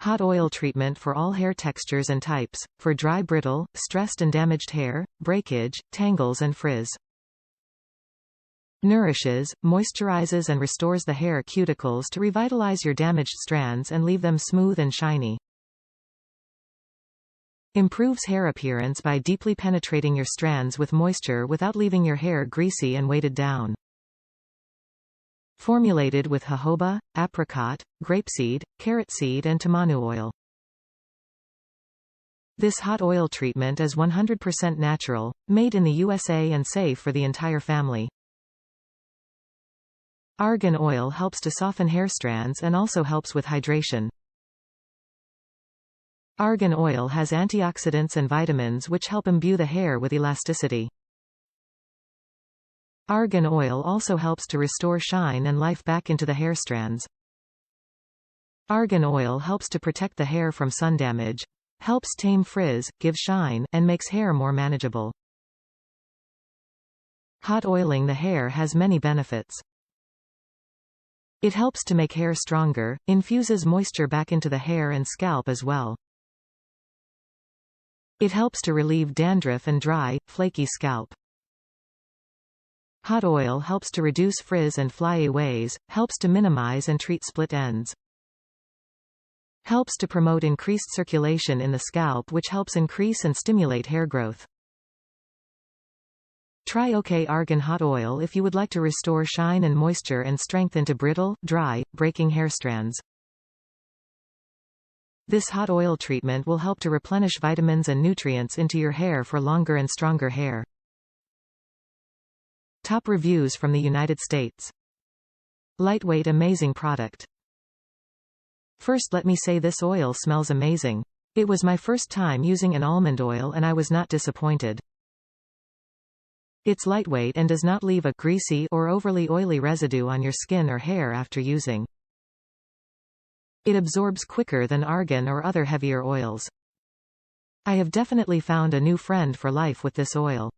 Hot oil treatment for all hair textures and types, for dry, brittle, stressed and damaged hair, breakage, tangles and frizz. Nourishes, moisturizes and restores the hair cuticles to revitalize your damaged strands and leave them smooth and shiny. Improves hair appearance by deeply penetrating your strands with moisture without leaving your hair greasy and weighted down. Formulated with jojoba, apricot, grapeseed, carrot seed and Tamanu oil. This hot oil treatment is 100% natural, made in the USA and safe for the entire family. Argan oil helps to soften hair strands and also helps with hydration. Argan oil has antioxidants and vitamins which help imbue the hair with elasticity. Argan oil also helps to restore shine and life back into the hair strands. Argan oil helps to protect the hair from sun damage, helps tame frizz, gives shine, and makes hair more manageable. Hot oiling the hair has many benefits. It helps to make hair stronger, infuses moisture back into the hair and scalp as well. It helps to relieve dandruff and dry, flaky scalp. Hot oil helps to reduce frizz and flyaways, helps to minimize and treat split ends. Helps to promote increased circulation in the scalp which helps increase and stimulate hair growth. Try OK Argan Hot Oil if you would like to restore shine and moisture and strength into brittle, dry, breaking hair strands. This hot oil treatment will help to replenish vitamins and nutrients into your hair for longer and stronger hair. Top reviews from the United States. Lightweight, amazing product. First, let me say this oil smells amazing. It was my first time using an almond oil and I was not disappointed. It's lightweight and does not leave a greasy or overly oily residue on your skin or hair after using. It absorbs quicker than argan or other heavier oils. I have definitely found a new friend for life with this oil.